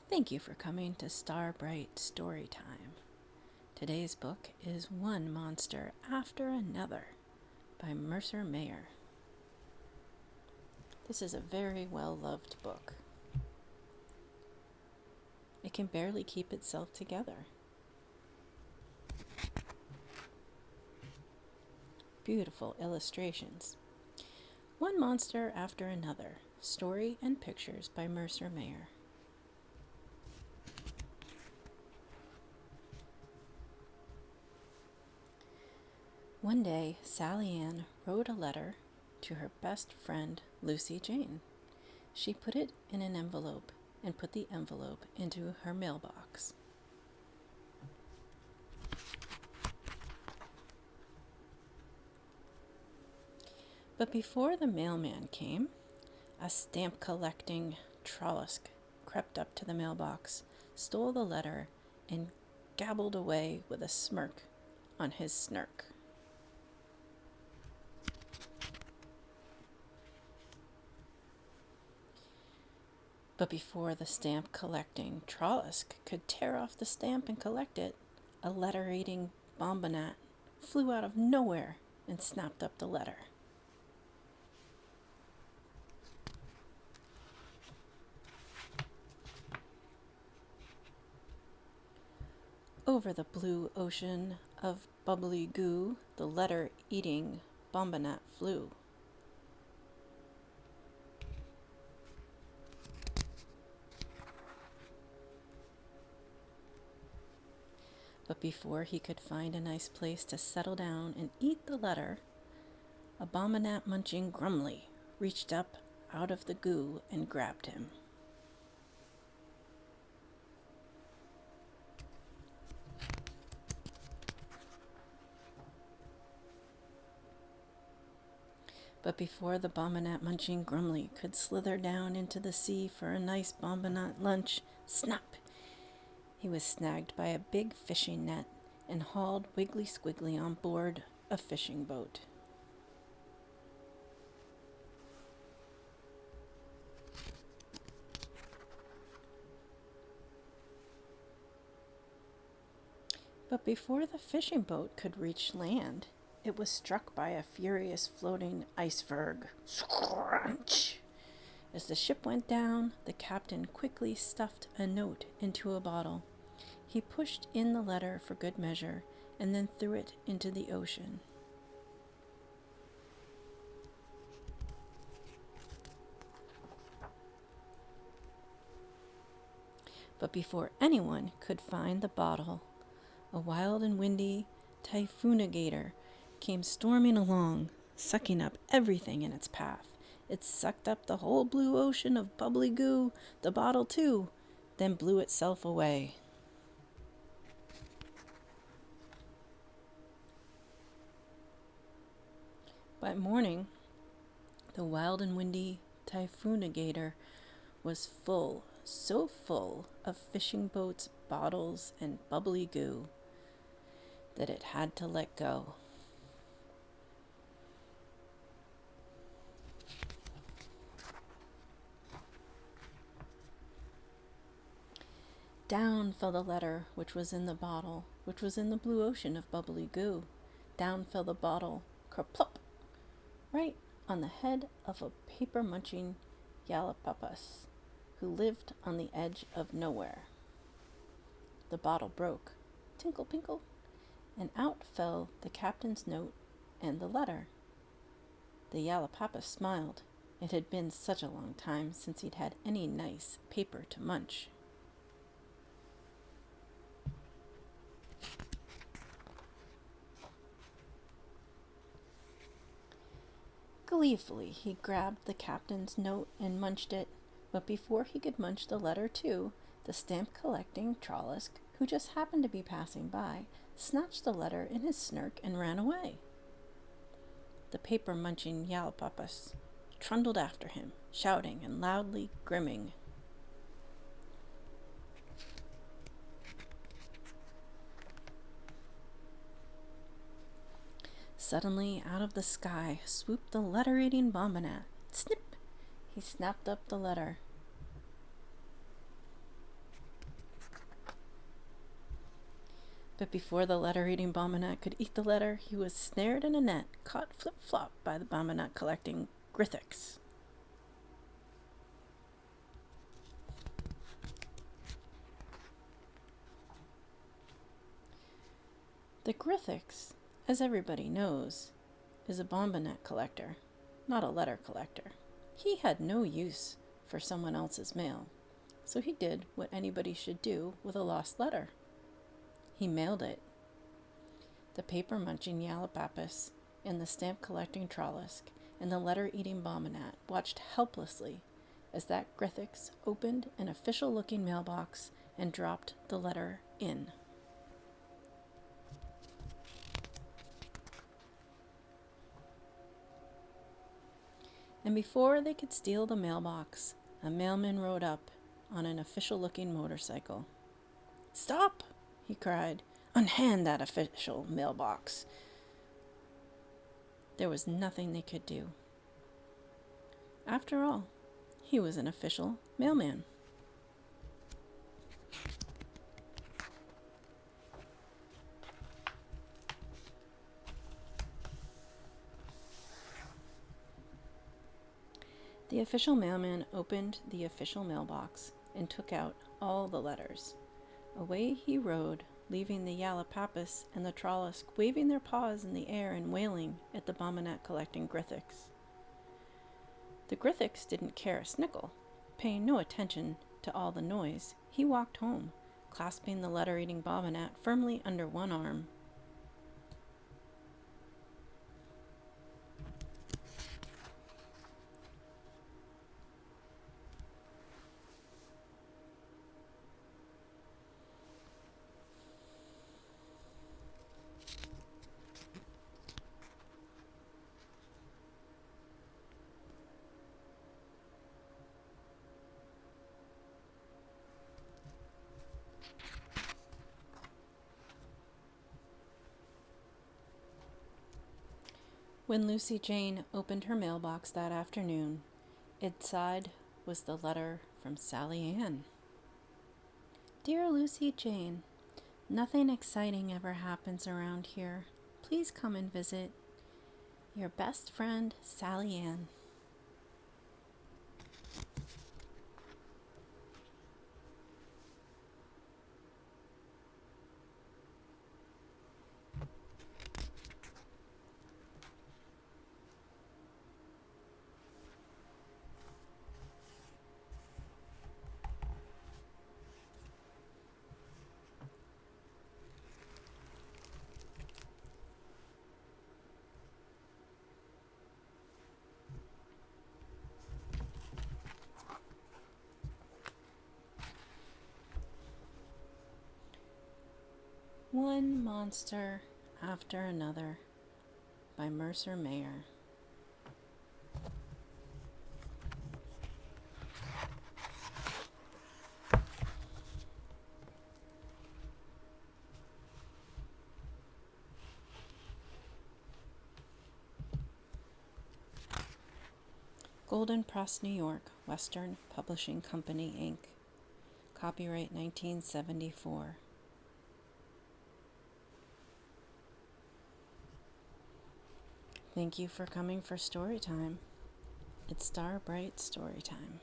Thank you for coming to Starbright Storytime. Today's book is One Monster After Another by Mercer. This is a very well-loved book. It can barely keep itself together. Beautiful illustrations. One Monster After Another. Story and pictures by Mercer. One day, Sally Ann wrote a letter to her best friend, Lucy Jane. She put it in an envelope and put the envelope into her mailbox. But before the mailman came, a stamp-collecting Trollosk crept up to the mailbox, stole the letter, and gabbled away with a smirk on his snark. But before the stamp-collecting Trollosk could tear off the stamp and collect it, a letter-eating bombonat flew out of nowhere and snapped up the letter. Over the blue ocean of bubbly goo, the letter-eating bombonat flew. But before he could find a nice place to settle down and eat the letter, a bombonat munching Grumly reached up out of the goo and grabbed him. But before the bombonat munching Grumly could slither down into the sea for a nice bombonat lunch, snap! He was snagged by a big fishing net and hauled wiggly squiggly on board a fishing boat. But before the fishing boat could reach land, it was struck by a furious floating iceberg. Scrunch! As the ship went down, the captain quickly stuffed a note into a bottle. He pushed in the letter for good measure and then threw it into the ocean. But before anyone could find the bottle, a wild and windy typhoonigator came storming along, sucking up everything in its path. It sucked up the whole blue ocean of bubbly goo, the bottle too, then blew itself away. By morning, the wild and windy typhoonigator was full, so full of fishing boats, bottles, and bubbly goo that it had to let go. Down fell the letter which was in the bottle, which was in the blue ocean of bubbly goo. Down fell the bottle, kerplop, right on the head of a paper-munching Yalapapus, who lived on the edge of nowhere. The bottle broke, tinkle-pinkle, and out fell the captain's note and the letter. The Yalapapus smiled. It had been such a long time since he'd had any nice paper to munch. Gleefully, he grabbed the captain's note and munched it, but before he could munch the letter too, the stamp-collecting Trollosk, who just happened to be passing by, snatched the letter in his snark and ran away. The paper-munching Yalapapus trundled after him, shouting and loudly grimming. Suddenly, out of the sky, swooped the letter-eating bombonat. Snip! He snapped up the letter. But before the letter-eating Bombinette could eat the letter, he was snared in a net, caught flip-flop by the Bombinette collecting Grithix. The Grithix, as everybody knows, is a Bombinette collector, not a letter collector. He had no use for someone else's mail, so he did what anybody should do with a lost letter. He mailed it. The paper-munching Yalapapis and the stamp-collecting Trollisk and the letter-eating Bombinette watched helplessly as that Grithix opened an official-looking mailbox and dropped the letter in. And before they could steal the mailbox, a mailman rode up on an official-looking motorcycle. "Stop!" he cried. "Unhand that official mailbox." There was nothing they could do. After all, he was an official mailman. The official mailman opened the official mailbox and took out all the letters. Away he rode, leaving the Yalapapis and the Trollisk waving their paws in the air and wailing at the Bombinette collecting Grithix. The Grithix didn't care a snickle. Paying no attention to all the noise, he walked home, clasping the letter-eating Bombinette firmly under one arm. When Lucy Jane opened her mailbox that afternoon, inside was the letter from Sally Ann. "Dear Lucy Jane, nothing exciting ever happens around here. Please come and visit. Your best friend, Sally Ann." One Monster After Another by Mercer Mayer. Golden Press, New York, Western Publishing Company, Inc. Copyright 1974. Thank you for coming for story time. It's Starbright Story Time.